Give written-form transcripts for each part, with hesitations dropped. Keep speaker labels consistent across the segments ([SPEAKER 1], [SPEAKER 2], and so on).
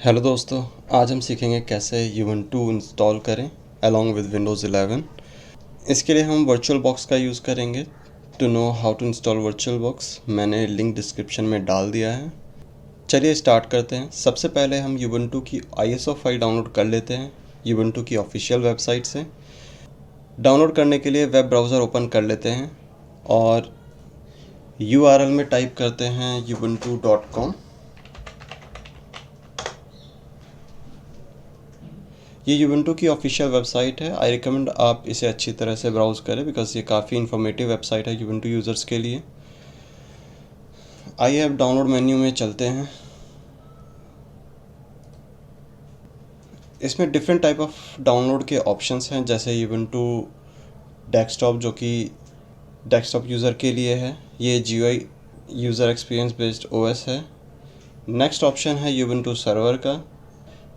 [SPEAKER 1] Hello दोस्तों, आज हम सीखेंगे कैसे Ubuntu इंस्टॉल करें अलॉन्ग विद विंडोज़ 11। इसके लिए हम वर्चुअल बॉक्स का यूज़ करेंगे। To know how to install virtual box मैंने लिंक डिस्क्रिप्शन में डाल दिया है। चलिए स्टार्ट करते हैं। सबसे पहले हम Ubuntu की ISO फाइल डाउनलोड कर लेते हैं Ubuntu की ऑफिशियल वेबसाइट से। डाउनलोड करने के लिए वेब ब्राउज़र ओपन कर लेते हैं और URL में टाइप करते हैं ubuntu.com। ये यूबंटू की ऑफिशियल वेबसाइट है। आई रिकमेंड आप इसे अच्छी तरह से ब्राउज़ करें बिकॉज ये काफ़ी इन्फॉर्मेटिव वेबसाइट है यूबंटू यूज़र्स के लिए। आइए अब डाउनलोड मेन्यू में चलते हैं। इसमें डिफरेंट टाइप ऑफ डाउनलोड के ऑप्शंस हैं, जैसे यूबंटू डेस्कटॉप जो कि डेस्कटॉप यूज़र के लिए है। ये GUI user experience based OS है। नेक्स्ट ऑप्शन है यूबंटू सर्वर का,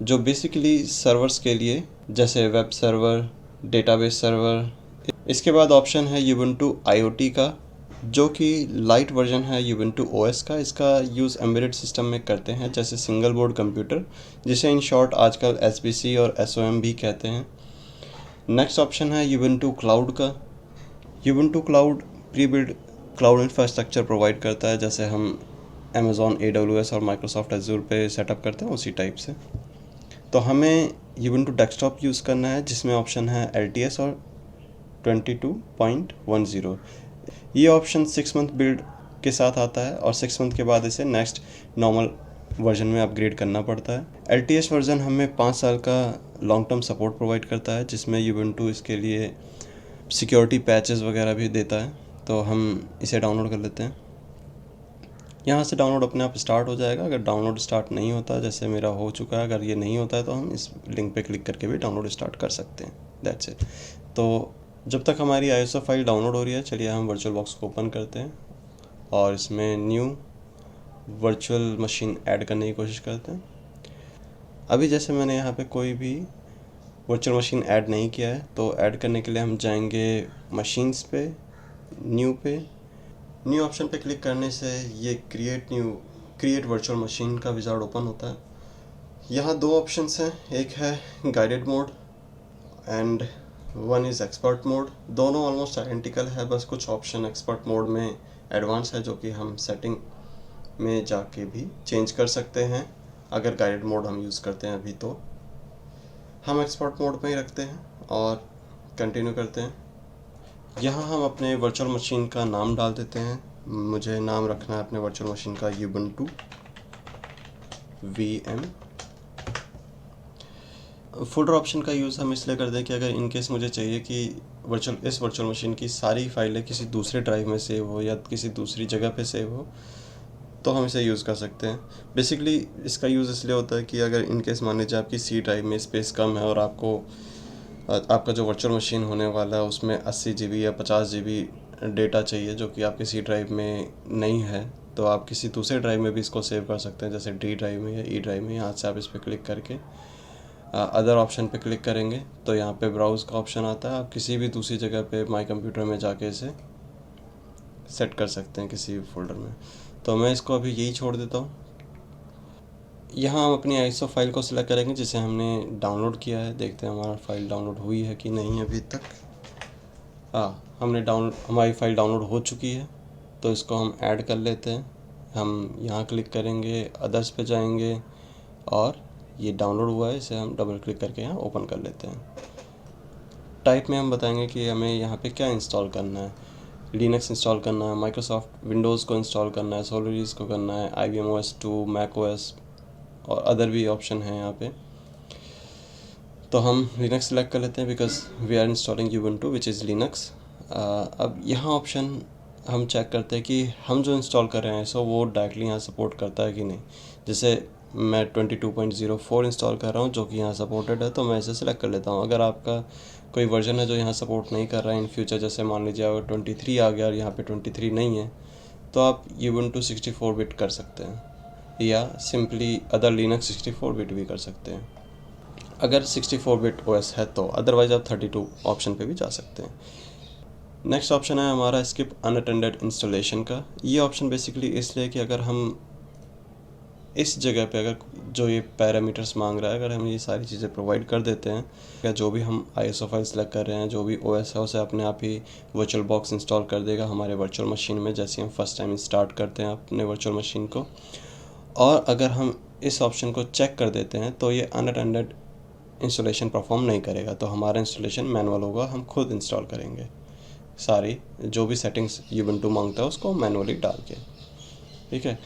[SPEAKER 1] जो बेसिकली सर्वर्स के लिए, जैसे वेब सर्वर, डेटाबेस सर्वर। इसके बाद ऑप्शन है यूबंटू IoT का, जो कि लाइट वर्जन है यूबंटू OS का। इसका यूज़ एम्बेडेड सिस्टम में करते हैं, जैसे सिंगल बोर्ड कंप्यूटर, जिसे इन शॉर्ट आजकल SBC और SOM भी कहते हैं। नेक्स्ट ऑप्शन है यूबंटू क्लाउड का। Ubuntu cloud pre build cloud infrastructure provide करता है, जैसे हम Amazon AWS और Microsoft Azure पे सेटअप करते हैं उसी टाइप से। तो हमें यूबंटू डेस्कटॉप यूज़ करना है, जिसमें ऑप्शन है LTS और 22.10। ये ऑप्शन 6 मंथ बिल्ड के साथ आता है और 6 मंथ के बाद इसे नेक्स्ट नॉर्मल वर्जन में अपग्रेड करना पड़ता है। LTS वर्जन हमें 5 साल का लॉन्ग टर्म सपोर्ट प्रोवाइड करता है, जिसमें यूबंटू इसके लिए सिक्योरिटी पैचेस वगैरह भी देता है। तो हम इसे डाउनलोड कर लेते हैं। यहाँ से डाउनलोड अपने आप स्टार्ट हो जाएगा। अगर डाउनलोड स्टार्ट नहीं होता, जैसे मेरा हो चुका है, अगर ये नहीं होता है तो हम इस लिंक पे क्लिक करके भी डाउनलोड स्टार्ट कर सकते हैं। That's it. तो जब तक हमारी ISO फाइल डाउनलोड हो रही है, चलिए हम वर्चुअल बॉक्स को ओपन करते हैं और इसमें न्यू वर्चुअल मशीन ऐड करने की कोशिश करते हैं। अभी जैसे मैंने यहाँ पे कोई भी वर्चुअल मशीन ऐड नहीं किया है, तो ऐड करने के लिए हम जाएंगे मशीन्स पे, न्यू ऑप्शन पे क्लिक करने से ये क्रिएट वर्चुअल मशीन का विजार्ड ओपन होता है। यहाँ दो ऑप्शंस हैं, एक है guided mode and one is expert mode. दोनों ऑलमोस्ट आइडेंटिकल है, बस कुछ ऑप्शन एक्सपर्ट मोड में एडवांस है, जो कि हम सेटिंग में जाके भी चेंज कर सकते हैं। अगर गाइडेड मोड हम यूज़ करते हैं अभी, तो हम एक्सपर्ट मोड में ही रखते हैं और कंटिन्यू करते हैं। यहाँ हम अपने वर्चुअल मशीन का नाम डाल देते हैं। मुझे नाम रखना है अपने वर्चुअल मशीन का यूबंटू VM। फोल्डर ऑप्शन का यूज़ हम इसलिए करते हैं कि अगर इनकेस मुझे चाहिए कि इस वर्चुअल मशीन की सारी फाइलें किसी दूसरे ड्राइव में सेव हो या किसी दूसरी जगह पे सेव हो, तो हम इसे यूज़ कर सकते हैं। बेसिकली इसका यूज़ इसलिए होता है कि अगर इनकेस मान लीजिए आपकी C ड्राइव में स्पेस कम है और आपका जो वर्चुअल मशीन होने वाला है उसमें 80 GB या 50 GB डेटा चाहिए, जो कि आपकी C ड्राइव में नहीं है, तो आप किसी दूसरे ड्राइव में भी इसको सेव कर सकते हैं, जैसे D ड्राइव में या E ड्राइव में। यहाँ से आप इस पर क्लिक करके अदर ऑप्शन पे क्लिक करेंगे तो यहाँ पे ब्राउज़ का ऑप्शन आता है। आप किसी भी दूसरी जगह पे माई कंप्यूटर में जाके इसे सेट कर सकते हैं किसी भी फोल्डर में। तो मैं इसको अभी यही छोड़ देता हूँ। यहाँ हम अपनी ISO फाइल को सिलेक्ट करेंगे जिसे हमने डाउनलोड किया है। देखते हैं हमारा फाइल डाउनलोड हुई है कि नहीं अभी तक। हमारी फ़ाइल डाउनलोड हो चुकी है, तो इसको हम ऐड कर लेते हैं। हम यहाँ क्लिक करेंगे, अदर्स पे जाएंगे और ये डाउनलोड हुआ है, इसे हम डबल क्लिक करके यहाँ ओपन कर लेते हैं। टाइप में हम बताएंगे कि हमें यहाँ पे क्या इंस्टॉल करना है। लिनक्स इंस्टॉल करना है, माइक्रोसॉफ्ट विंडोज़ को इंस्टॉल करना है, सोलरिस को करना है, IBM OS 2, मैक OS और अदर भी ऑप्शन हैं यहाँ पे। तो हम लिनक्स सेलेक्ट कर लेते हैं because we are installing Ubuntu which is Linux. अब यहाँ ऑप्शन हम चेक करते हैं कि हम जो इंस्टॉल कर रहे हैं सो वो डायरेक्टली यहाँ सपोर्ट करता है कि नहीं। जैसे मैं 22.04 इंस्टॉल कर रहा हूँ, जो कि यहाँ सपोर्टेड है, तो मैं इसे सेलेक्ट कर लेता हूँ। अगर आपका कोई वर्जन है जो यहाँ सपोर्ट नहीं कर रहा है इन फ्यूचर, जैसे मान लीजिए अगर 23 आ गया और यहाँ पे 23 नहीं है, तो आप यूबंटू 64 बिट कर सकते हैं या सिंपली अदर लिनक्स 64 बिट भी कर सकते हैं अगर 64 बिट OS है तो। अदरवाइज़ आप 32 ऑप्शन पे भी जा सकते हैं। नेक्स्ट ऑप्शन है हमारा स्किप अनअटेंडेड इंस्टॉलेशन का। ये ऑप्शन बेसिकली इसलिए कि अगर हम इस जगह पे अगर जो ये पैरामीटर्स मांग रहा है, अगर हम ये सारी चीज़ें प्रोवाइड कर देते हैं, या जो भी हम ISO फाइल सेलेक्ट कर रहे हैं, जो भी OS है, उसे अपने आप ही वर्चुअल बॉक्स इंस्टॉल कर देगा हमारे वर्चुअल मशीन में, जैसे हम फर्स्ट टाइम स्टार्ट करते हैं अपने वर्चुअल मशीन को। और अगर हम इस ऑप्शन को चेक कर देते हैं तो ये अनअटेंडेड इंस्टॉलेशन परफॉर्म नहीं करेगा, तो हमारा इंस्टॉलेशन मैनुअल होगा, हम खुद इंस्टॉल करेंगे सारी जो भी सेटिंग्स यूबंटू मांगता है उसको मैनुअली डाल के। ठीक है,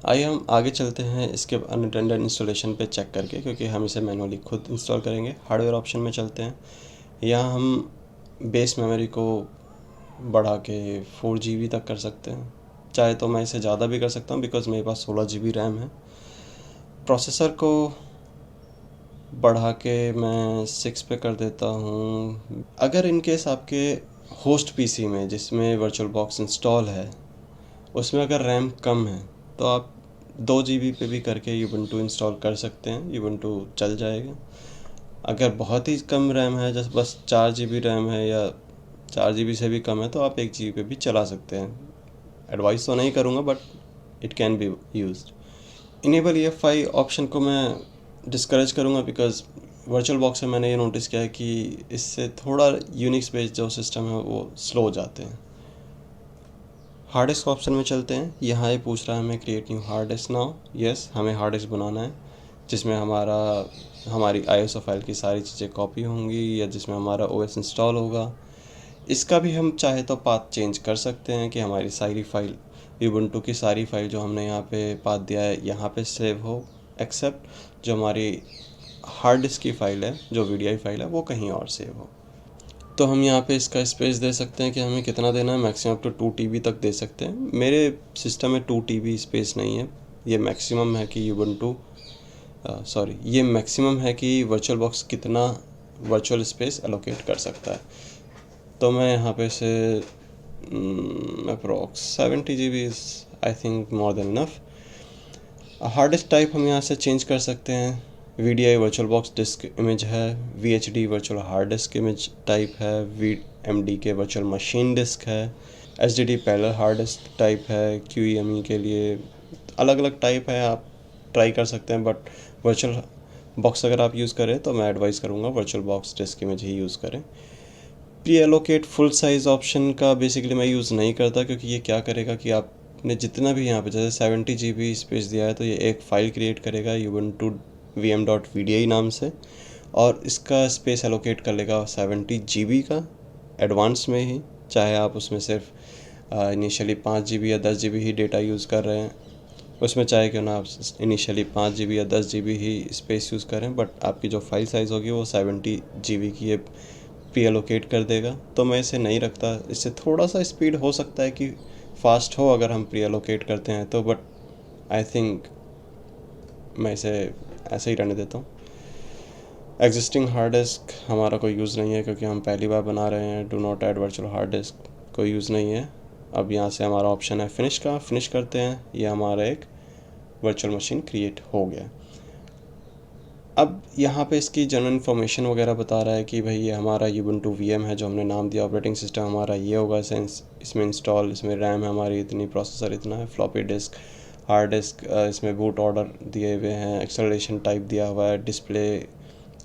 [SPEAKER 1] आइए हम आगे चलते हैं इसके अनअटेंडेड इंस्टॉलेशन पे चेक करके, क्योंकि हम इसे मैनुअली खुद इंस्टॉल करेंगे। हार्डवेयर ऑप्शन में चलते हैं। यहाँ हम बेस मेमोरी को बढ़ा के 4 GB तक कर सकते हैं, चाहे तो मैं इसे ज़्यादा भी कर सकता हूँ बिकॉज़ मेरे पास 16 GB रैम है। प्रोसेसर को बढ़ा के मैं 6 पे कर देता हूँ। अगर इन केस आपके होस्ट PC में जिसमें वर्चुअल बॉक्स इंस्टॉल है उसमें अगर रैम कम है तो आप 2 GB पे भी करके यूबंटू इंस्टॉल कर सकते हैं, यूबंटू चल जाएगा। अगर बहुत ही कम रैम है, जैसे बस 4 GB रैम है या 4 GB से भी कम है, तो आप 1 GB पे भी चला सकते हैं। एडवाइस तो नहीं करूँगा but it can be used. Enable EFI option को मैं डिस्करेज करूँगा बिकॉज वर्चुअल बॉक्स में मैंने ये नोटिस किया है कि इससे थोड़ा यूनिक्स बेस्ड जो सिस्टम है वो स्लो हो जाते हैं। हार्ड डिस्क ऑप्शन में चलते हैं। यहाँ ये पूछ रहा है हमें create new hard disk now. Yes, हमें हार्ड डिस्क बनाना है जिसमें हमारी ISO फाइल की सारी चीज़ें कॉपी होंगी या जिसमें हमारा OS इंस्टॉल होगा। इसका भी हम चाहे तो पाथ चेंज कर सकते हैं कि हमारी सारी फाइल, यूबंटू की सारी फाइल जो हमने यहाँ पे पाथ दिया है यहाँ पे सेव हो, एक्सेप्ट जो हमारी हार्ड डिस्क की फ़ाइल है, जो VDI फाइल है, वो कहीं और सेव हो। तो हम यहाँ पे इसका स्पेस दे सकते हैं कि हमें कितना देना है, मैक्सिमम अप टू 2 TB तक दे सकते हैं। मेरे सिस्टम में 2 TB स्पेस नहीं है, ये मैक्सिमम है कि ये मैक्सिमम है कि वर्चुअल बॉक्स कितना वर्चुअल स्पेस एलोकेट कर सकता है। तो मैं यहाँ पे से approx 70 GB is I think more than enough. Hard disk type हम यहाँ से चेंज कर सकते हैं। VDI virtual box disc image है, VHD virtual hard disk image type है, VMD वर्चुअल मशीन डिस्क है, HDD parallel hard disk type है, QEME के लिए अलग अलग टाइप है, आप ट्राई कर सकते हैं। बट वर्चुअल बॉक्स अगर आप यूज़ करें तो मैं एडवाइस करूँगा वर्चुअल बॉक्स डिस्क इमेज ही यूज़ करें। Pre allocate full size option का बेसिकली मैं यूज़ नहीं करता, क्योंकि ये क्या करेगा कि आपने जितना भी यहाँ पे जैसे 70 GB स्पेस दिया है तो ये एक फ़ाइल क्रिएट करेगा ubuntu vm.vdi नाम से, और इसका स्पेस एलोकेट कर लेगा 70 GB का एडवांस में ही। चाहे आप उसमें सिर्फ इनिशियली 5 GB या 10 GB ही डेटा यूज़ कर रहे हैं, उसमें चाहे क्यों ना आप इनिशियली 5 GB या 10 GB ही स्पेस यूज़ करें, बट आपकी जो फाइल साइज़ होगी वो 70 GB की ये प्री एलोकेट कर देगा। तो मैं इसे नहीं रखता। इससे थोड़ा सा स्पीड हो सकता है कि फ़ास्ट हो अगर हम प्री एलोकेट करते हैं तो, बट आई थिंक मैं इसे ऐसे ही रहने देता हूँ। एग्जिस्टिंग हार्ड डिस्क हमारा कोई यूज़ नहीं है क्योंकि हम पहली बार बना रहे हैं। Do not add virtual hard disk कोई यूज़ नहीं है। अब यहाँ से हमारा ऑप्शन है फिनिश का, फिनिश करते हैं। ये हमारा एक वर्चुअल मशीन क्रिएट हो गया। अब यहाँ पे इसकी जनरल इन्फॉर्मेशन वगैरह बता रहा है कि भाई ये हमारा ubuntu VM है जो हमने नाम दिया, ऑपरेटिंग सिस्टम हमारा ये होगा, इसमें इंस्टॉल, इसमें रैम है हमारी इतनी, प्रोसेसर इतना है, फ्लॉपी डिस्क, हार्ड डिस्क, इसमें बूट ऑर्डर दिए हुए हैं, एक्सेलरेशन टाइप दिया हुआ है, डिस्प्ले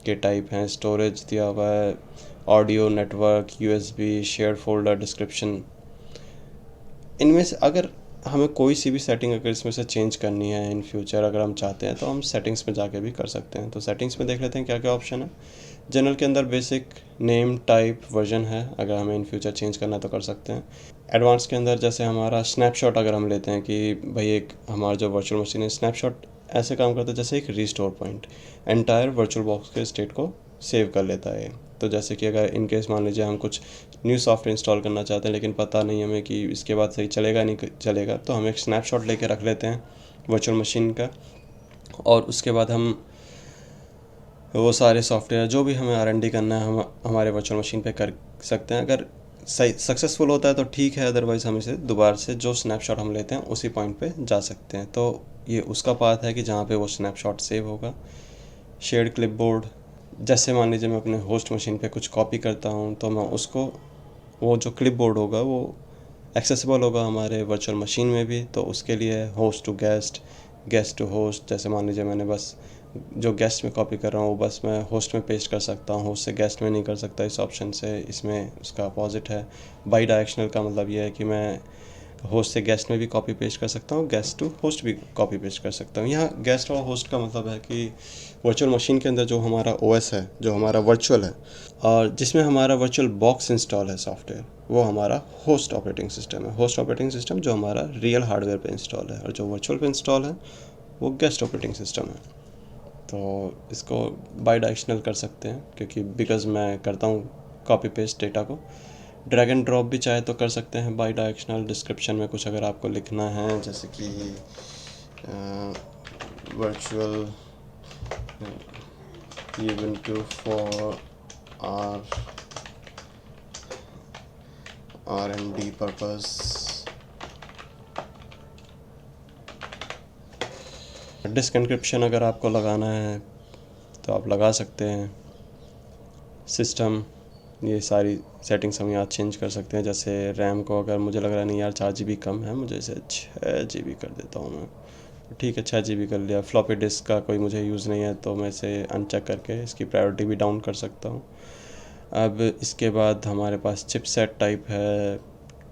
[SPEAKER 1] के टाइप हैं, स्टोरेज दिया हुआ है, audio, network, USB, share folder, description. इनमें से अगर हमें कोई सी भी सेटिंग अगर इसमें से चेंज करनी है इन फ्यूचर, अगर हम चाहते हैं तो हम सेटिंग्स में जाके भी कर सकते हैं। तो सेटिंग्स में देख लेते हैं क्या क्या ऑप्शन है। जनरल के अंदर बेसिक, नेम, टाइप, वर्जन है, अगर हमें इन फ्यूचर चेंज करना है तो कर सकते हैं। एडवांस के अंदर जैसे हमारा स्नैपशॉट अगर हम लेते हैं कि भाई एक हमारा जो वर्चुअल मशीन है, स्नैपशॉट ऐसे काम करता है जैसे एक restore point, entire virtual box के स्टेट को सेव कर लेता है। तो जैसे कि अगर इन केस मान लीजिए हम कुछ न्यू सॉफ्टवेयर इंस्टॉल करना चाहते हैं लेकिन पता नहीं हमें कि इसके बाद सही चलेगा नहीं चलेगा, तो हम एक स्नैपशॉट लेके रख लेते हैं वर्चुअल मशीन का, और उसके बाद हम वो सारे सॉफ्टवेयर जो भी हमें R&D करना है हम हमारे वर्चुअल मशीन पे कर सकते हैं। अगर सही सक्सेसफुल होता है तो ठीक है, अदरवाइज़ हम इसे दोबारा से जो स्नैपशॉट हम लेते हैं उसी पॉइंट पे जा सकते हैं। तो ये उसका पाथ है कि जहाँ पे वो स्नैपशॉट सेव होगा। शेयर्ड क्लिपबोर्ड, जैसे मान लीजिए मैं अपने होस्ट मशीन पे कुछ कॉपी करता हूँ तो मैं उसको, वो जो क्लिपबोर्ड होगा वो एक्सेसिबल होगा हमारे वर्चुअल मशीन में भी। तो उसके लिए host to guest guest to host, जैसे मान लीजिए मैंने बस जो गेस्ट में कॉपी कर रहा हूँ वो बस मैं होस्ट में पेस्ट कर सकता हूँ, होस्ट से गेस्ट में नहीं कर सकता इस ऑप्शन से। इसमें उसका अपोजिट है। बाई डायरेक्शनल का मतलब ये है कि मैं होस्ट से गेस्ट में भी कॉपी पेस्ट कर सकता हूँ, गेस्ट टू होस्ट भी कॉपी पेस्ट कर सकता हूँ। यहाँ गेस्ट और होस्ट का मतलब है कि वर्चुअल मशीन के अंदर जो हमारा ओएस है, जो हमारा वर्चुअल है, और जिसमें हमारा वर्चुअल बॉक्स इंस्टॉल है सॉफ्टवेयर, वो हमारा होस्ट ऑपरेटिंग सिस्टम है। होस्ट ऑपरेटिंग सिस्टम जो हमारा रियल हार्डवेयर पे इंस्टॉल है, और जो वर्चुअल पे इंस्टॉल है वो गेस्ट ऑपरेटिंग सिस्टम है। तो इसको बाई डायरेक्शनल कर सकते हैं, क्योंकि बिकॉज़ मैं करता हूँ कॉपी पेस्ट डेटा को। ड्रैग एंड ड्रॉप भी चाहे तो कर सकते हैं बाई डायरेक्शनल। डिस्क्रिप्शन में कुछ अगर आपको लिखना है, जैसे कि virtual Ubuntu for R&D purpose। Disk encryption अगर आपको लगाना है तो आप लगा सकते हैं। सिस्टम, ये सारी सेटिंग्स हम यहाँ चेंज कर सकते हैं। जैसे रैम को अगर मुझे लग रहा है नहीं यार 4 GB कम है, मुझे इसे 6 GB कर देता हूँ मैं, ठीक है 6 GB कर लिया। फ्लॉपी डिस्क का कोई मुझे यूज़ नहीं है तो मैं इसे अनचेक करके इसकी प्रायोरिटी भी डाउन कर सकता हूँ। अब इसके बाद हमारे पास चिपसेट टाइप है,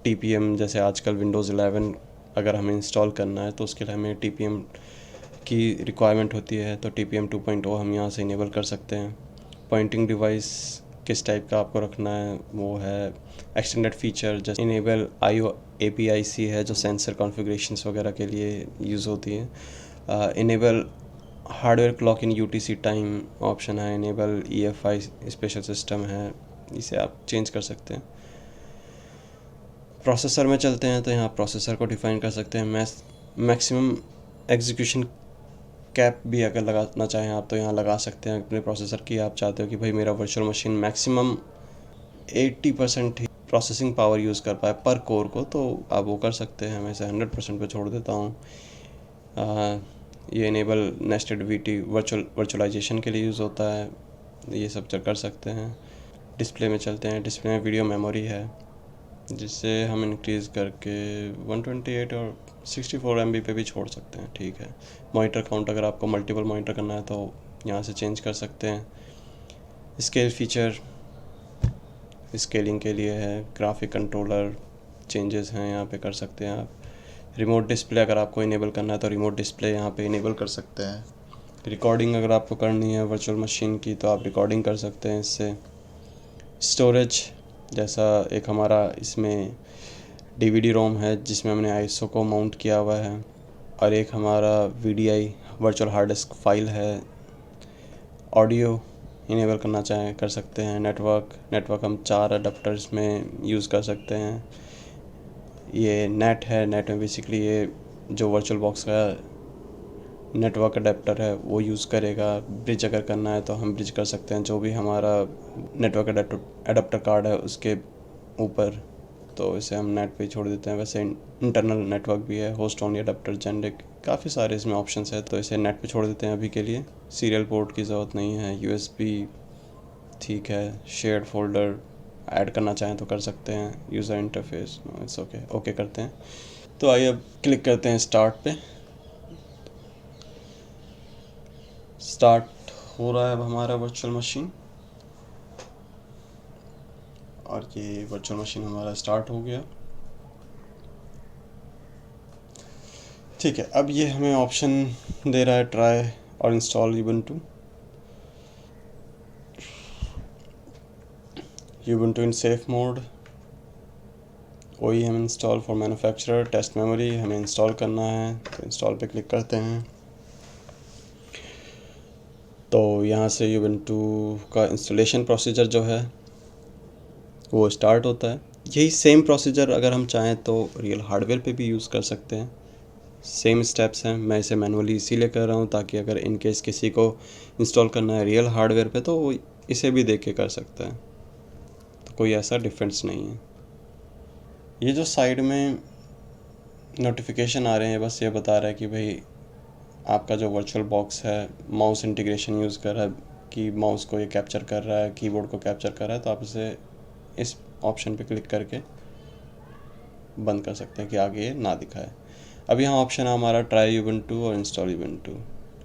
[SPEAKER 1] TPM, जैसे आजकल विंडोज़ 11 अगर हमें इंस्टॉल करना है तो उसके लिए हमें TPM की रिक्वायरमेंट होती है, तो TPM 2.0 हम यहाँ से इनेबल कर सकते हैं। पॉइंटिंग डिवाइस किस टाइप का आपको रखना है वो है। एक्सटेंडेड फीचर जैसे इनेबल IO APIC है, जो सेंसर कॉन्फ़िगरेशंस वगैरह के लिए यूज़ होती है। Enable hardware clock in UTC time option है। इनेबल EFI स्पेशल सिस्टम है, इसे आप चेंज कर सकते हैं। प्रोसेसर में चलते हैं तो यहाँ प्रोसेसर को डिफ़ाइन कर सकते हैं। मैक्सिमम एग्जीक्यूशन कैप भी अगर लगाना चाहें आप तो यहाँ लगा सकते हैं अपने प्रोसेसर की। आप चाहते हो कि भाई मेरा वर्चुअल मशीन मैक्सिमम 80% ही प्रोसेसिंग पावर यूज़ कर पाए पर कोर को, तो आप वो कर सकते हैं। मैं इसे 100% पे छोड़ देता हूँ। ये इनेबल नेस्टेड VT वर्चुअलाइजेशन के लिए यूज़ होता है, ये सब कर सकते हैं। डिस्प्ले में चलते हैं। डिस्प्ले में वीडियो मेमोरी है, जिससे हम इंक्रीज़ करके 128 और 64 MB पे भी छोड़ सकते हैं, ठीक है। मॉनिटर काउंट अगर आपको मल्टीपल मॉनिटर करना है तो यहाँ से चेंज कर सकते हैं। स्केल फीचर स्केलिंग के लिए है। ग्राफिक कंट्रोलर चेंजेस हैं, यहाँ पे कर सकते हैं आप। रिमोट डिस्प्ले अगर आपको इनेबल करना है तो रिमोट डिस्प्ले यहाँ पे इनेबल कर सकते हैं। रिकॉर्डिंग अगर आपको करनी है वर्चुअल मशीन की तो आप रिकॉर्डिंग कर सकते हैं इससे। स्टोरेज, जैसा एक हमारा इसमें DVD रोम है जिसमें हमने ISO को माउंट किया हुआ है, और एक हमारा VDI virtual hard disk file है। ऑडियो इनेबल करना चाहें कर सकते हैं। नेटवर्क हम 4 अडाप्टर्स में यूज़ कर सकते हैं। ये नेट है, नेट में बेसिकली ये जो वर्चुअल बॉक्स का नेटवर्क अडेप्टर है वो यूज़ करेगा। ब्रिज अगर करना है तो हम ब्रिज कर सकते हैं जो भी हमारा नेटवर्क अडेप्टर कार्ड है उसके ऊपर, तो इसे हम नेट पे छोड़ देते हैं। वैसे इंटरनल नेटवर्क भी है, होस्ट ओनली अडेप्टर, जेनरिक, काफ़ी सारे इसमें ऑप्शंस है, तो इसे नेट पे छोड़ देते हैं अभी के लिए। सीरियल पोर्ट की ज़रूरत नहीं है। USB ठीक है। शेयर्ड फोल्डर ऐड करना चाहें तो कर सकते हैं। यूज़र इंटरफेस इट्स ओके करते हैं। तो आइए अब क्लिक करते हैं स्टार्ट पे। स्टार्ट हो रहा है अब हमारा वर्चुअल मशीन, और ये वर्चुअल मशीन हमारा स्टार्ट हो गया। ठीक है, अब ये हमें ऑप्शन दे रहा है ट्राई और install Ubuntu in safe mode. OEM install for manufacturer. Test memory हमें इंस्टॉल करना है तो इंस्टॉल पे क्लिक करते हैं। तो यहाँ से Ubuntu का इंस्टॉलेशन प्रोसीजर जो है वो स्टार्ट होता है। यही सेम प्रोसीजर अगर हम चाहें तो रियल हार्डवेयर पे भी यूज़ कर सकते हैं। सेम स्टेप्स हैं। मैं इसे मैनुअली इसीलिए कर रहा हूँ ताकि अगर इन केस किसी को इंस्टॉल करना है रियल हार्डवेयर पे तो वो इसे भी देख के कर सकता है, तो कोई ऐसा डिफरेंस नहीं है। ये जो साइड में नोटिफिकेशन आ रहे हैं बस ये बता रहा है कि भाई आपका जो वर्चुअल बॉक्स है माउस इंटीग्रेशन यूज़ कर रहा है, कि माउस को ये कैप्चर कर रहा है, कीबोर्ड को कैप्चर कर रहा है, तो आप इसे इस ऑप्शन पे क्लिक करके बंद कर सकते हैं कि आगे ये ना दिखाए। अब यहाँ ऑप्शन है हमारा ट्राई यूबंटू और इंस्टॉल यूबंटू।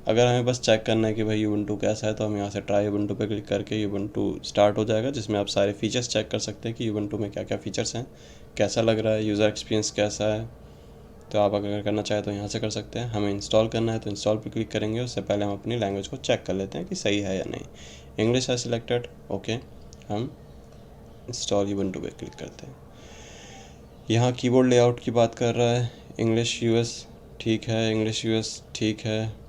[SPEAKER 1] अगर हमें बस चेक करना है कि भाई यूबंटू कैसा है तो हम यहाँ से ट्राई यूबंटू पे क्लिक करके यूबंटू स्टार्ट हो जाएगा, जिसमें आप सारे फीचर्स चेक कर सकते हैं कि यूबंटू में क्या क्या फ़ीचर्स हैं, कैसा लग रहा है, यूज़र एक्सपीरियंस कैसा है। तो आप अगर करना चाहें तो यहाँ से कर सकते हैं। हमें इंस्टॉल करना है तो इंस्टॉल पे क्लिक करेंगे। उससे पहले हम अपनी लैंग्वेज को चेक कर लेते हैं कि सही है या नहीं। इंग्लिश है सिलेक्टेड, ओके। हम इंस्टॉल यूबंटू पे क्लिक करते हैं। यहाँ कीबोर्ड लेआउट की बात कर रहा है, इंग्लिश यूएस ठीक है, इंग्लिश यूएस ठीक है।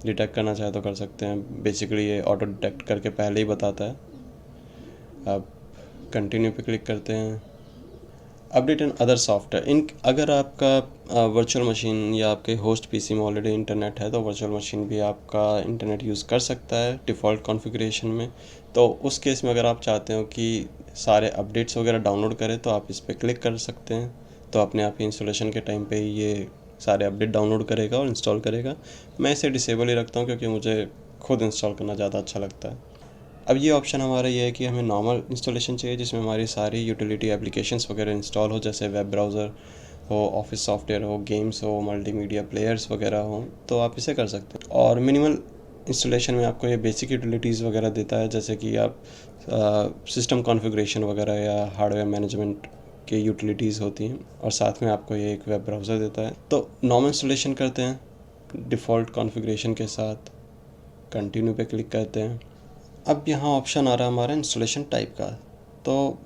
[SPEAKER 1] डिटेक्ट करना चाहे तो कर सकते हैं, बेसिकली ये ऑटो डिटेक्ट करके पहले ही बताता है। अब कंटिन्यू पे क्लिक करते हैं। Update and other software in, अगर आपका वर्चुअल मशीन या आपके होस्ट पीसी में ऑलरेडी इंटरनेट है तो वर्चुअल मशीन भी आपका इंटरनेट यूज़ कर सकता है डिफ़ॉल्ट कॉन्फ़िगरेशन में। तो उस केस में अगर आप चाहते हो कि सारे अपडेट्स वगैरह डाउनलोड करें तो आप इस पर क्लिक कर सकते हैं। तो अपने आप ही इंस्टॉलेशन के टाइम पे ही ये सारे अपडेट डाउनलोड करेगा और इंस्टॉल करेगा। मैं इसे डिसेबल ही रखता हूँ क्योंकि मुझे खुद इंस्टॉल करना ज़्यादा अच्छा लगता है। अब ये ऑप्शन हमारा ये है कि हमें नॉर्मल इंस्टॉलेशन चाहिए जिसमें हमारी सारी यूटिलिटी एप्लीकेशंस वगैरह इंस्टॉल हो, जैसे वेब ब्राउज़र हो, ऑफिस सॉफ्टवेयर हो, गेम्स हो, मल्टीमीडिया प्लेयर्स वगैरह हो, तो आप इसे कर सकते हैं। और मिनिमल इंस्टॉलेशन में आपको ये बेसिक यूटिलिटीज़ वगैरह देता है, जैसे कि आप सिस्टम कॉन्फ़िगरेशन वगैरह या हार्डवेयर मैनेजमेंट के यूटिलिटीज़ होती हैं, और साथ में आपको ये एक वेब ब्राउज़र देता है। तो नॉर्मल इंस्टॉलेशन करते हैं डिफ़ॉल्ट कॉन्फ़िगरेशन के साथ, कंटिन्यू पे क्लिक करते हैं। अब यहाँ ऑप्शन आ रहा है हमारा इंस्टॉलेशन टाइप का। तो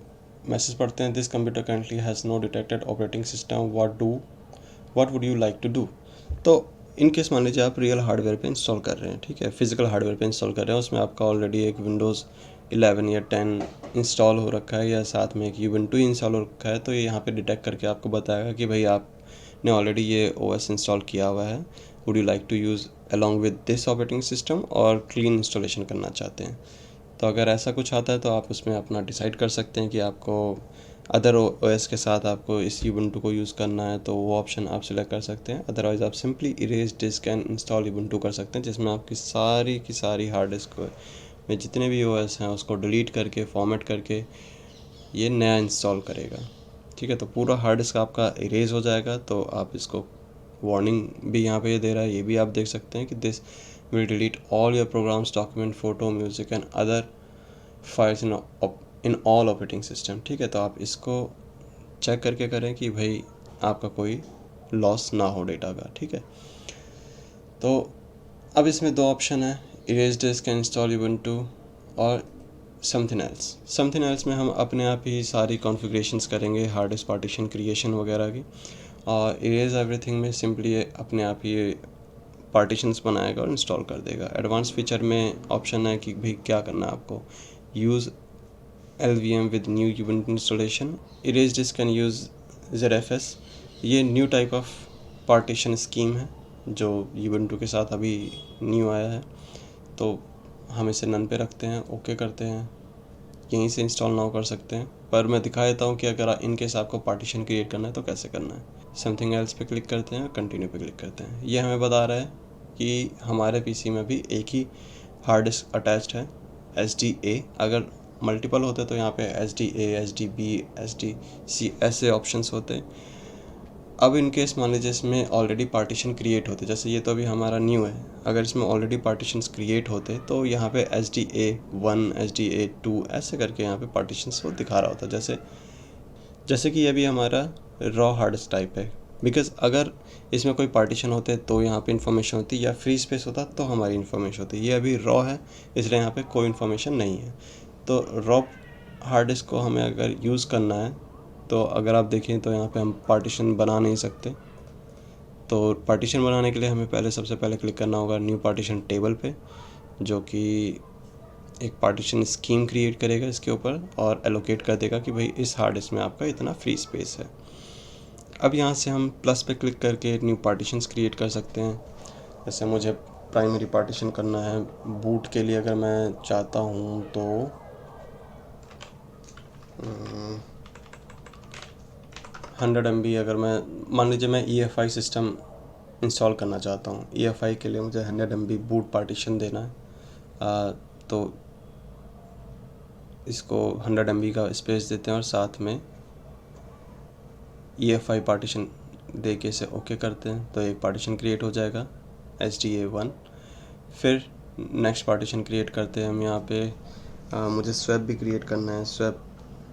[SPEAKER 1] मैसेज पढ़ते हैं, this computer currently has no detected operating system, what would you like to do. तो इन केस मान लीजिए आप रियल हार्डवेयर पे इंस्टॉल कर रहे हैं, ठीक है, फिजिकल हार्डवेयर पे इंस्टॉल कर रहे हैं, उसमें आपका ऑलरेडी एक विंडोज़ 11 या 10 इंस्टॉल हो रखा है या साथ में एक यूबंटू इंस्टॉल हो रखा है, तो ये यहाँ पे डिटेक्ट करके आपको बताएगा कि भाई आपने ऑलरेडी ये ओएस इंस्टॉल किया हुआ है, would you like to use along with this operating system, और क्लीन इंस्टॉलेशन करना चाहते हैं। तो अगर ऐसा कुछ आता है तो आप उसमें अपना डिसाइड कर सकते हैं कि आपको अदर ओएस के साथ आपको इस यूबंटू को यूज़ करना है, तो वो ऑप्शन आप सिलेक्ट कर सकते हैं। अदरवाइज़ आप simply erase disk and install Ubuntu कर सकते हैं, जिसमें आपकी सारी की सारी हार्ड डिस्क में जितने भी ओएस हैं उसको डिलीट करके फॉर्मेट करके ये नया इंस्टॉल करेगा, ठीक है। तो पूरा हार्ड डिस्क आपका इरेज हो जाएगा। तो आप इसको वार्निंग भी यहाँ पे ये दे रहा है, ये भी आप देख सकते हैं कि this will delete all your programs, document, photo, music and other files in all operating system, ठीक है। तो आप इसको चेक करके करें कि भाई आपका कोई लॉस ना हो डेटा का, ठीक है। तो अब इसमें दो ऑप्शन है, erase disk and install Ubuntu और समथिंग एल्स में हम अपने आप ही सारी कॉन्फ़िगरेशंस करेंगे हार्ड डिस्क पार्टीशन क्रिएशन वगैरह की, और इरेज एवरीथिंग में सिंपली अपने आप ही पार्टीशंस बनाएगा और इंस्टॉल कर देगा। एडवांस फीचर में ऑप्शन है कि भाई क्या करना है आपको, use LVM with new Ubuntu installation, erase disk and use ZFS। ये new type of partition scheme है जो Ubuntu के साथ अभी न्यू आया है, तो हम इसे नन पे रखते हैं, ओके करते हैं, यहीं से इंस्टॉल नाउ कर सकते हैं। पर मैं दिखा देता हूँ कि अगर इन केस आपको पार्टीशन क्रिएट करना है तो कैसे करना है। समथिंग एल्स पे क्लिक करते हैं, कंटिन्यू पे क्लिक करते हैं। ये हमें बता रहा है कि हमारे पीसी में भी एक ही हार्ड डिस्क अटैच्ड है, SDA। अगर मल्टीपल होते तो यहाँ पे SDA, SDB, SDC ऐसे ऑप्शंस होते। अब इन केस मान लीजिए इसमें ऑलरेडी पार्टीशन क्रिएट होते, जैसे ये तो अभी हमारा न्यू है, अगर इसमें ऑलरेडी पार्टीशंस क्रिएट होते तो यहाँ पे SDA1, SDA2 ऐसे करके यहाँ पे पार्टीशंस वो दिखा रहा होता। जैसे कि ये भी हमारा रॉ हार्ड डिस्क टाइप है, बिकॉज अगर इसमें कोई पार्टीशन होते तो यहाँ पे इन्फॉर्मेशन होती, या फ्री स्पेस होता तो हमारी इन्फॉर्मेशन होती। ये अभी रॉ है इसलिए यहाँ पे कोई इन्फॉर्मेशन नहीं है। तो रॉ हार्ड डिस्क को हमें अगर यूज़ करना है तो अगर आप देखें तो यहाँ पे हम पार्टीशन बना नहीं सकते। तो पार्टीशन बनाने के लिए हमें सबसे पहले क्लिक करना होगा न्यू पार्टीशन टेबल पे, जो कि एक पार्टीशन स्कीम क्रिएट करेगा इसके ऊपर और एलोकेट कर देगा कि भाई इस हार्ड डिस्क में आपका इतना फ्री स्पेस है। अब यहाँ से हम प्लस पे क्लिक करके न्यू पार्टीशंस क्रिएट कर सकते हैं। जैसे मुझे प्राइमरी पार्टीशन करना है बूट के लिए, अगर मैं चाहता हूँ तो 100 MB, अगर मैं मान लीजिए मैं EFI सिस्टम इंस्टॉल करना चाहता हूँ, EFI के लिए मुझे 100 MB बूट पार्टीशन देना है, तो इसको 100 MB का स्पेस देते हैं और साथ में EFI पार्टीशन दे के इसे ओके करते हैं तो एक पार्टीशन क्रिएट हो जाएगा HDA1। फिर नेक्स्ट पार्टीशन क्रिएट करते हैं हम यहाँ पे। मुझे स्वैप भी क्रिएट करना है। Swap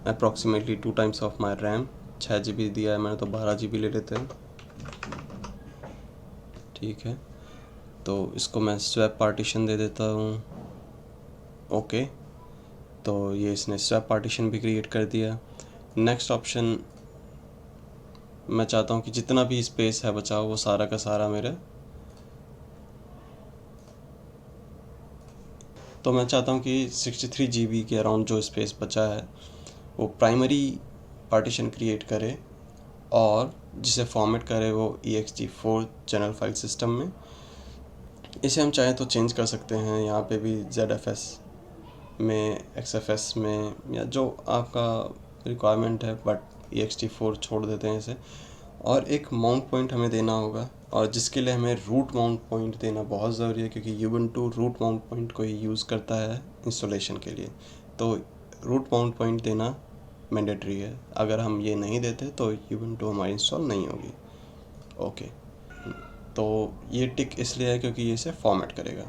[SPEAKER 1] approximately 2 times of my RAM, 6 GB दिया है मैंने तो 12 GB ले लेते हैं। ठीक है, तो इसको मैं स्वैप पार्टीशन दे देता हूँ। ओके, तो ये इसने स्वैप पार्टीशन भी क्रिएट कर दिया। नेक्स्ट ऑप्शन, मैं चाहता हूँ कि जितना भी स्पेस है बचा वो सारा का सारा मेरे, तो मैं चाहता हूँ कि 63 GB के अराउंड जो स्पेस बचा है वो प्राइमरी पार्टीशन क्रिएट करे और जिसे फॉर्मेट करे वो ext4 जनरल फाइल सिस्टम में। इसे हम चाहें तो चेंज कर सकते हैं यहाँ पे भी, ZFS में, XFS में, या जो आपका रिक्वायरमेंट है, बट ext4 छोड़ देते हैं इसे। और एक माउंट पॉइंट हमें देना होगा, और जिसके लिए हमें रूट माउंट पॉइंट देना बहुत ज़रूरी है, क्योंकि यूबंटू रूट माउंट पॉइंट को ही यूज़ करता है इंस्टॉलेशन के लिए। तो रूट माउंट पॉइंट देना मैंडेटरी है। अगर हम ये नहीं देते तो यूबंटू हमारी इंस्टॉल नहीं होगी। ओके, तो ये टिक इसलिए है क्योंकि ये इसे फॉर्मेट करेगा।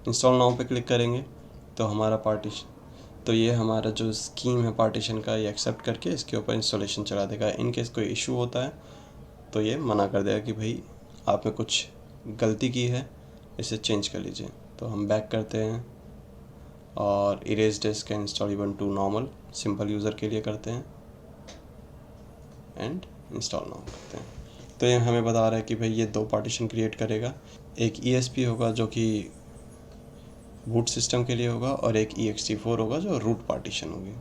[SPEAKER 1] इंस्टॉल नाउ पे क्लिक करेंगे तो हमारा पार्टीशन, तो ये हमारा जो स्कीम है पार्टीशन का, ये एक्सेप्ट करके इसके ऊपर इंस्टॉलेशन चला देगा। इन केस कोई इशू होता है तो ये मना कर देगा कि भाई आपने कुछ गलती की है, इसे चेंज कर लीजिए। तो हम बैक करते हैं और erase disk and install Ubuntu normal simple user के लिए करते हैं एंड इंस्टॉल नाउ करते हैं। तो ये हमें बता रहा है कि भाई ये 2 पार्टीशन क्रिएट करेगा। एक ESP होगा जो कि बूट सिस्टम के लिए होगा, और एक ext4 होगा जो रूट पार्टीशन होगी।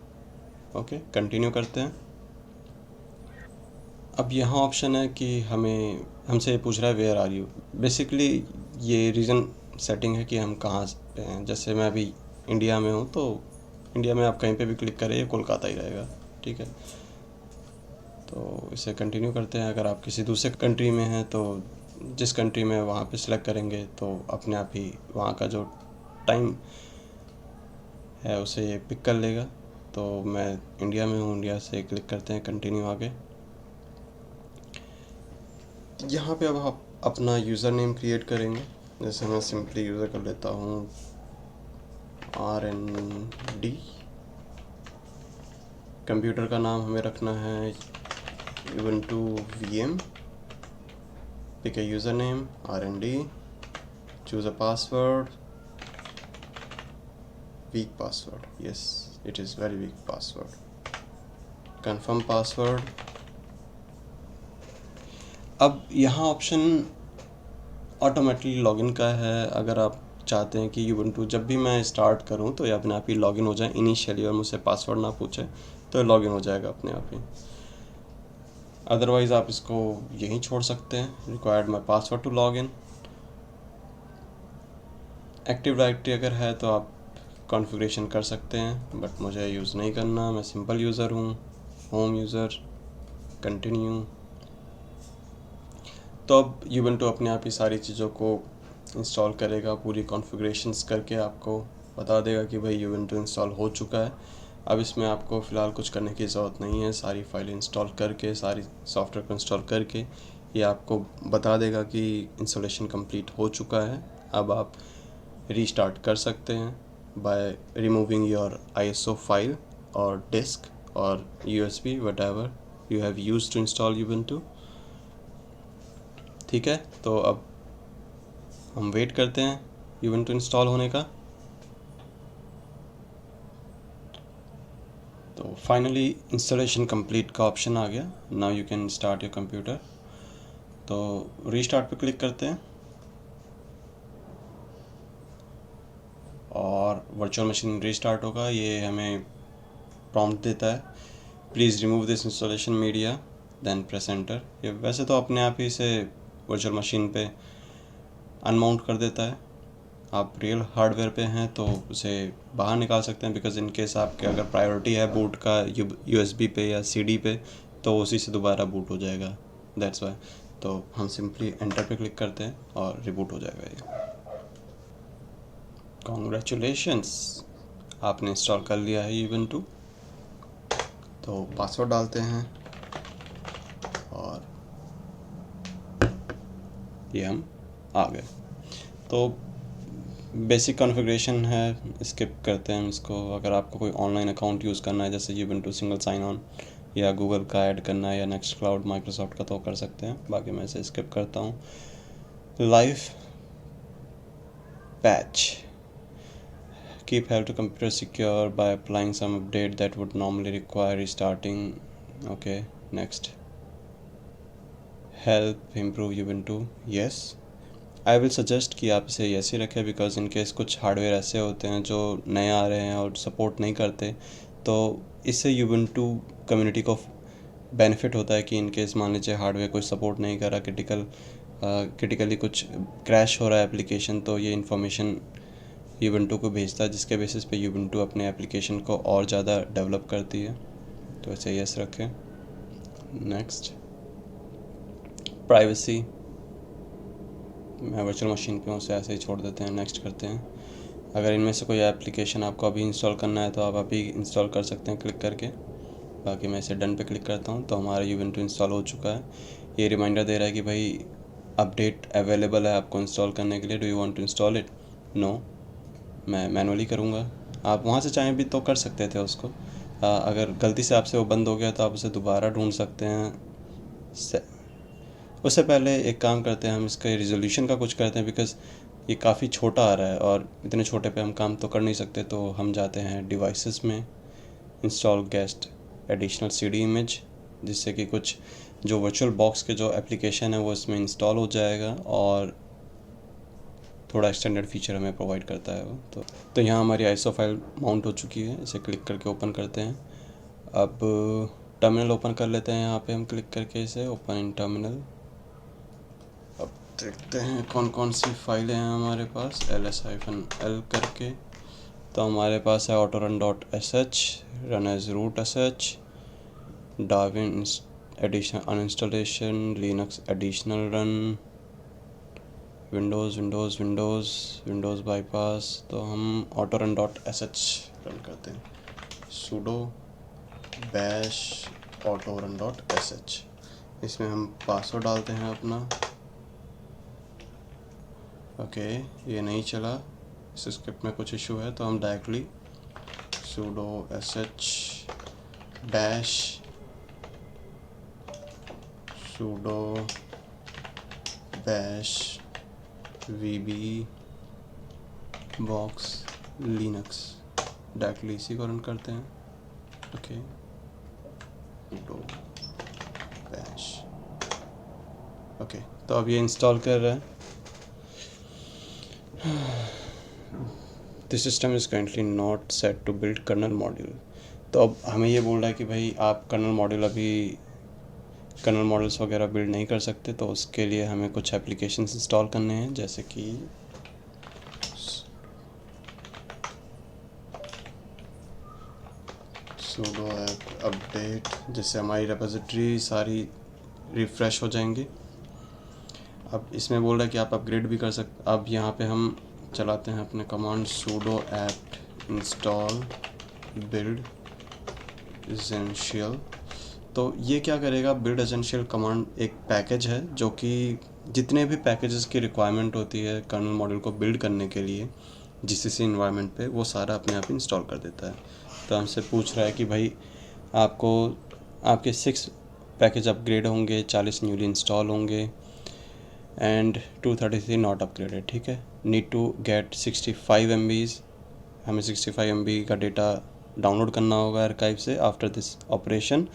[SPEAKER 1] ओके, कंटिन्यू करते हैं। अब यहाँ ऑप्शन है कि हमसे ये पूछ रहा है वेयर आर यू। बेसिकली ये रीजन सेटिंग है कि हम कहाँ पे हैं। जैसे मैं अभी इंडिया में हूँ तो इंडिया में आप कहीं पे भी क्लिक करें ये कोलकाता ही रहेगा। ठीक है, तो इसे कंटिन्यू करते हैं। अगर आप किसी दूसरे कंट्री में हैं तो जिस कंट्री में वहाँ पे सिलेक्ट करेंगे तो अपने आप ही वहाँ का जो टाइम है उसे ये पिक कर लेगा। तो मैं इंडिया में हूँ, इंडिया से क्लिक करते हैं, कंटिन्यू आगे। यहाँ पे अब आप अपना यूज़र नेम क्रिएट करेंगे। जैसे मैं सिंपली यूज़र कर लेता हूँ RND। कंप्यूटर का नाम हमें रखना है Ubuntu VM। Pick a user name RND, choose a password, weak password, yes it is very weak password, confirm password। अब यहाँ ऑप्शन ऑटोमेटिकली लॉगिन का है। अगर आप चाहते हैं कि यूबंटू जब भी मैं स्टार्ट करूँ तो ये अपने आप ही लॉगिन हो जाए इनिशियली और मुझसे पासवर्ड ना पूछे, तो लॉगिन हो जाएगा अपने आप ही। अदरवाइज़ आप इसको यहीं छोड़ सकते हैं, required my password to login. Active directory अगर है तो आप कॉन्फ़िगरेशन कर सकते हैं, बट मुझे यूज़ नहीं करना, मैं सिंपल यूज़र हूँ, होम यूज़र, कंटिन्यू। तो अब यूबंटू अपने आप ही सारी चीज़ों को इंस्टॉल करेगा, पूरी कॉन्फ़िगरेशंस करके आपको बता देगा कि भाई यूबंटू इंस्टॉल हो चुका है। अब इसमें आपको फ़िलहाल कुछ करने की ज़रूरत नहीं है। सारी फाइल इंस्टॉल करके, सारी सॉफ्टवेयर को इंस्टॉल करके ये आपको बता देगा कि इंस्टॉलेशन कंप्लीट हो चुका है। अब आप रीस्टार्ट कर सकते हैं by removing your ISO file और डिस्क और USB whatever you have used to install Ubuntu। ठीक है, तो अब हम वेट करते हैं Ubuntu इंस्टॉल होने का। तो फाइनली इंस्टॉलेशन कंप्लीट का ऑप्शन आ गया। Now you can start your computer. तो रीस्टार्ट पे क्लिक करते हैं और वर्चुअल मशीन रीस्टार्ट होगा। ये हमें प्रॉम्प्ट देता है, please remove this installation media then press enter. ये वैसे तो अपने आप ही से वर्चुअल मशीन पे अनमाउंट कर देता है। आप रियल हार्डवेयर पे हैं तो उसे बाहर निकाल सकते हैं, बिकॉज इन केस आपके अगर प्रायोरिटी है बूट का USB पे या CD पे तो उसी से दोबारा बूट हो जाएगा, दैट्स वाई। तो हम सिंपली एंटर पे क्लिक करते हैं और रिबूट हो जाएगा ये। कॉन्ग्रेचुलेशंस, आपने इंस्टॉल कर लिया है Ubuntu। तो पासवर्ड डालते हैं और ये हम आ गए। तो बेसिक कॉन्फ़िगरेशन है, स्किप करते हैं हम इसको। अगर आपको कोई ऑनलाइन अकाउंट यूज़ करना है जैसे यूबंटू सिंगल साइन ऑन, या गूगल का ऐड करना है, या नेक्स्ट क्लाउड माइक्रोसॉफ्ट का, तो कर सकते हैं, बाकी मैं इसे स्किप करता हूँ। Live patch keep help to computer secure by applying some update that would normally require restarting. Okay, next. Help improve Ubuntu. Yes, I will suggest कि आप इसे ऐसे ही रखें, बिकॉज इन केस कुछ हार्डवेयर ऐसे होते हैं जो नए आ रहे हैं और सपोर्ट नहीं करते, तो इससे यूबंटू कम्युनिटी को बेनिफिट होता है कि इन केस मान लीजिए हार्डवेयर कोई सपोर्ट नहीं कर रहा, क्रिटिकली कुछ क्रैश हो रहा है एप्लीकेशन, तो ये इन्फॉर्मेशन यूबंटू को भेजता है, जिसके बेसिस पे यूबंटू अपने एप्लीकेशन को और ज़्यादा डेवलप करती है। तो ऐसे यस रखें। नेक्स्ट, प्राइवेसी, मैं वर्चुअल मशीन पे हूँ, उसे ऐसे ही छोड़ देते हैं। नेक्स्ट करते हैं। अगर इनमें से कोई एप्लीकेशन आपको अभी इंस्टॉल करना है तो आप अभी इंस्टॉल कर सकते हैं क्लिक करके। बाकी मैं इसे डन पे क्लिक करता हूँ तो हमारा यूबंटू इंस्टॉल हो चुका है। ये रिमाइंडर दे रहा है कि भाई अपडेट अवेलेबल है आपको इंस्टॉल करने के लिए, do you want to install it. No, मैं मैनुअली करूँगा। आप वहाँ से चाहें भी तो कर सकते थे उसको। अगर गलती से आपसे वो बंद हो गया तो आप उसे दोबारा ढूंढ सकते हैं। उससे पहले एक काम करते हैं, हम इसके रिजोल्यूशन का कुछ करते हैं, बिकॉज़ ये काफ़ी छोटा आ रहा है और इतने छोटे पे हम काम तो कर नहीं सकते। तो हम जाते हैं डिवाइसेस में, install guest additional CD image, जिससे कि कुछ जो वर्चुअल बॉक्स के जो एप्लीकेशन है वो इसमें इंस्टॉल हो जाएगा और थोड़ा स्टैंडर्ड फीचर हमें प्रोवाइड करता है वो। तो यहाँ हमारी आईएसओ फाइल माउंट हो चुकी है। इसे क्लिक करके ओपन करते हैं। अब टर्मिनल ओपन कर लेते हैं। यहाँ पे हम क्लिक करके इसे ओपन इन टर्मिनल। अब देखते हैं कौन कौन सी फाइलें हैं हमारे पास, ls-l करके। तो हमारे पास है autorun.sh, run as root sh, darwin additional uninstallation, linux additional run, Windows bypass. तो हम autorun.sh रन करते हैं, sudo bash autorun.sh। इसमें हम पासवर्ड डालते हैं अपना। ओके, ये नहीं चला, इस स्क्रिप्ट में कुछ इशू है, तो हम directly sudo sh dash sudo bash vb box linux directly इसी को रन करते हैं। Okay, sudo bash। ओके, तो अब ये इंस्टॉल कर रहा है। This system is currently not set to build kernel module. तो अब हमें ये बोल रहा है कि भाई आप कर्नल मॉडल्स वगैरह बिल्ड नहीं कर सकते। तो उसके लिए हमें कुछ एप्लीकेशंस इंस्टॉल करने हैं, जैसे कि sudo apt अपडेट, जिससे हमारी रेपोजिटरी सारी रिफ़्रेश हो जाएंगी। अब इसमें बोल रहा है कि आप अपग्रेड भी कर सकते। अब यहाँ पे हम चलाते हैं अपने command sudo apt install build essential। तो ये क्या करेगा, बिल्ड एसेंशियल कमांड एक पैकेज है जो कि जितने भी पैकेजेस की रिक्वायरमेंट होती है कर्नल मॉड्यूल को बिल्ड करने के लिए जीसीसी इन्वायरमेंट पे, वो सारा अपने आप इंस्टॉल कर देता है। तो हमसे पूछ रहा है कि भाई आपको आपके 6 पैकेज अपग्रेड होंगे, 40 न्यूली इंस्टॉल होंगे एंड 233 नॉट अपग्रेडेड। ठीक है, नीड टू गेट 65 MBs। हमें 65 MB का डेटा डाउनलोड करना होगा आर्काइव से। आफ्टर दिस ऑपरेशन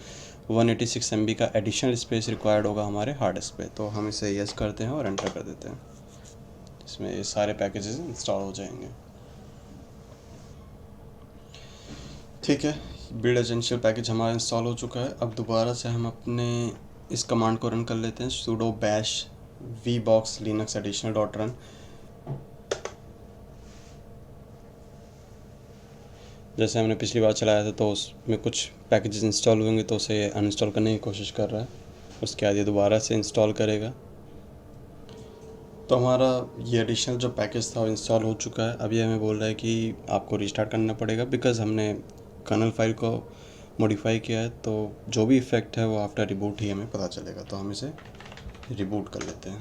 [SPEAKER 1] 186 MB का एडिशनल स्पेस रिक्वायर्ड होगा हमारे हार्ड डिस्क पे। तो हम इसे यस करते हैं और एंटर कर देते हैं। इसमें ये सारे पैकेजेस इंस्टॉल हो जाएंगे। ठीक है, बिल्ड एसेंशियल पैकेज हमारा इंस्टॉल हो चुका है। अब दोबारा से हम अपने इस कमांड को रन कर लेते हैं, sudo bash vbox linux additional dot run. जैसे हमने पिछली बार चलाया था तो उसमें कुछ पैकेजेस इंस्टॉल होंगे, तो उसे अनइंस्टॉल करने की कोशिश कर रहा है। उसके बाद ये दोबारा से इंस्टॉल करेगा। तो हमारा ये एडिशनल जो पैकेज था वो इंस्टॉल हो चुका है। अभी हमें बोल रहा है कि आपको रिस्टार्ट करना पड़ेगा, बिकॉज़ हमने कर्नल फाइल को मॉडिफाई किया है। तो जो भी इफ़ेक्ट है वो आफ्टर रिबूट ही हमें पता चलेगा। तो हम इसे रिबूट कर लेते हैं।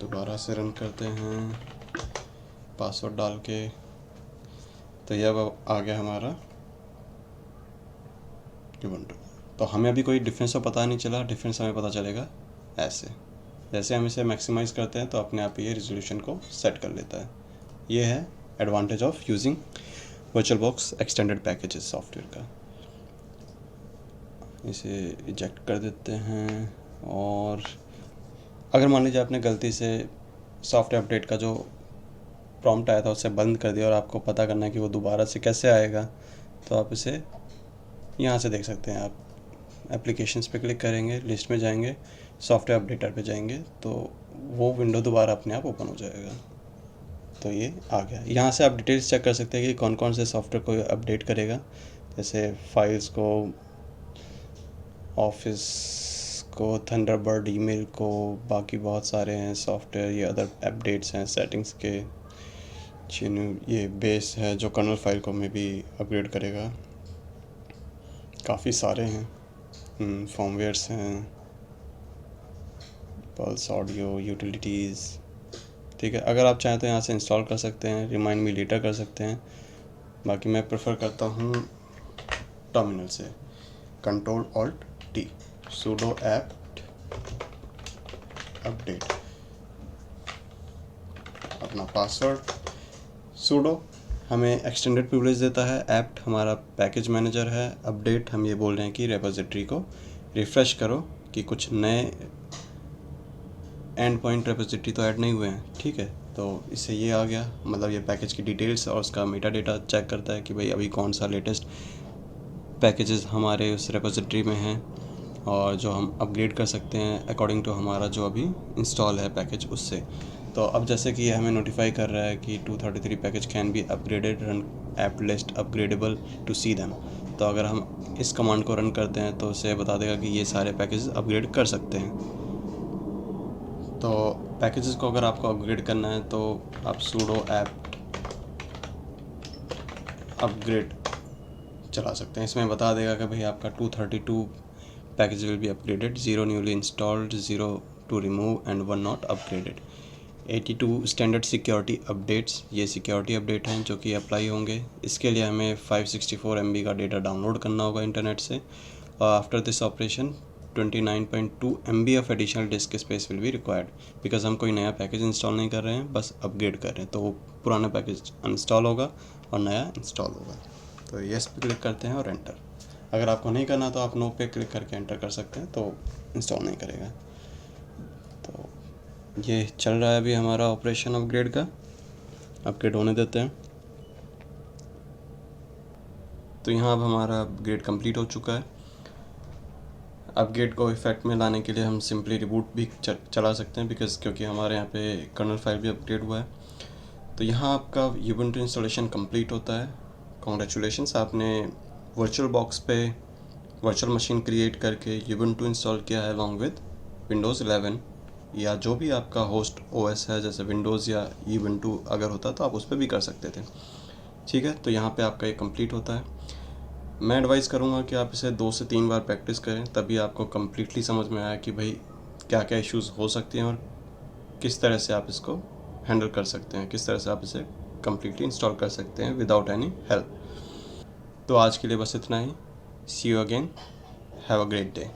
[SPEAKER 1] दोबारा से रन करते हैं पासवर्ड डाल के। तो ये अब आ गया हमारा Ubuntu। तो हमें अभी कोई डिफरेंस तो पता नहीं चला, डिफरेंस हमें पता चलेगा ऐसे। जैसे हम इसे मैक्सिमाइज़ करते हैं तो अपने आप ये रिजोल्यूशन को सेट कर लेता है। ये है advantage of using VirtualBox extended packages software का। इसे इजेक्ट कर देते हैं। और अगर मान लीजिए आपने गलती से सॉफ्टवेयर अपडेट का जो प्रॉम्प्ट आया था उसे बंद कर दिया और आपको पता करना है कि वो दोबारा से कैसे आएगा, तो आप इसे यहाँ से देख सकते हैं। आप एप्लीकेशंस पे क्लिक करेंगे, लिस्ट में जाएंगे, सॉफ्टवेयर अपडेटर पे जाएंगे, तो वो विंडो दोबारा अपने आप ओपन हो जाएगा। तो ये आ गया। यहाँ से आप डिटेल्स चेक कर सकते हैं कि कौन कौन से सॉफ्टवेयर को अपडेट करेगा, जैसे फाइल्स को, ऑफिस को, थंडरबर्ड ईमेल को, बाकी बहुत सारे हैं सॉफ्टवेयर। ये अदर अपडेट्स हैं सेटिंग्स के। ये बेस है जो कर्नल फाइल को में भी अपग्रेड करेगा। काफ़ी सारे हैं, फॉर्मवेयर्स हैं, पल्स ऑडियो, यूटिलिटीज़। ठीक है, अगर आप चाहें तो यहाँ से इंस्टॉल कर सकते हैं, रिमाइंड मी लेटर कर सकते हैं। बाकी मैं प्रेफर करता हूँ टर्मिनल से Ctrl+Alt+T sudo apt अपडेट, अपना पासवर्ड sudo हमें एक्सटेंडेड प्रिविलेज देता है, एप्ट हमारा पैकेज मैनेजर है, अपडेट हम ये बोल रहे हैं कि रेपोजिटरी को रिफ़्रेश करो कि कुछ नए एंड पॉइंट रेपोजिटरी तो ऐड नहीं हुए हैं। ठीक है, तो इससे ये आ गया, मतलब ये पैकेज की डिटेल्स और उसका मेटा डेटा चेक करता है कि भाई अभी कौन सा लेटेस्ट पैकेजेस हमारे उस रेपोजिटरी में हैं और जो हम अपग्रेड कर सकते हैं अकॉर्डिंग टू हमारा जो अभी इंस्टॉल है पैकेज उससे। तो अब जैसे कि ये हमें नोटिफाई कर रहा है कि 233 package can be upgraded, run app list upgradable to see them. तो अगर हम इस कमांड को रन करते हैं तो उसे बता देगा कि ये सारे पैकेज अपग्रेड कर सकते हैं। तो पैकेजेस को अगर आपको अपग्रेड करना है तो आप sudo apt अपग्रेड चला सकते हैं। इसमें बता देगा कि भाई आपका 232 package will be upgraded, 0 newly installed, 0 to remove and 1 not upgraded. 82 standard security updates, ये सिक्योरिटी अपडेट हैं जो कि अप्लाई होंगे। इसके लिए हमें 564 MB का डेटा डाउनलोड करना होगा इंटरनेट से। और after this operation 29.2 MB of additional disc space will be required, because हम कोई नया पैकेज इंस्टॉल नहीं कर रहे हैं, बस अपग्रेड कर रहे हैं। तो वो पुराना पैकेज अनइंस्टॉल होगा और नया इंस्टॉल होगा। तो येस पे क्लिक करते हैं और एंटर। अगर आपको नहीं करना तो आप नो पे क्लिक करके एंटर कर सकते हैं, तो इंस्टॉल नहीं करेगा। तो ये चल रहा है अभी हमारा ऑपरेशन अपग्रेड का, अपग्रेड होने देते हैं। तो यहाँ अब हमारा अपग्रेड कंप्लीट हो चुका है। अपग्रेड को इफेक्ट में लाने के लिए हम सिंपली रिबूट भी चला सकते हैं, बिकॉज क्योंकि हमारे यहाँ पे कर्नल फाइल भी अपग्रेड हुआ है। तो यहाँ आपका Ubuntu इंस्टॉलेशन कंप्लीट होता है। कॉन्ग्रेचुलेशंस, आपने वर्चुअल बॉक्स पे वर्चुअल मशीन क्रिएट करके Ubuntu इंस्टॉल किया है अलॉन्ग विद Windows 11 या जो भी आपका होस्ट OS है, जैसे विंडोज़ या Ubuntu अगर होता तो आप उस पर भी कर सकते थे। ठीक है, तो यहाँ पे आपका ये कंप्लीट होता है। मैं एडवाइस करूँगा कि आप इसे 2 से 3 बार प्रैक्टिस करें, तभी आपको कम्प्लीटली समझ में आया कि भाई क्या क्या इश्यूज़ हो सकते हैं और किस तरह से आप इसको हैंडल कर सकते हैं, किस तरह से आप इसे कम्प्लीटली इंस्टॉल कर सकते हैं विदाउट एनी हेल्प। तो आज के लिए बस इतना ही। See you again, have a great day.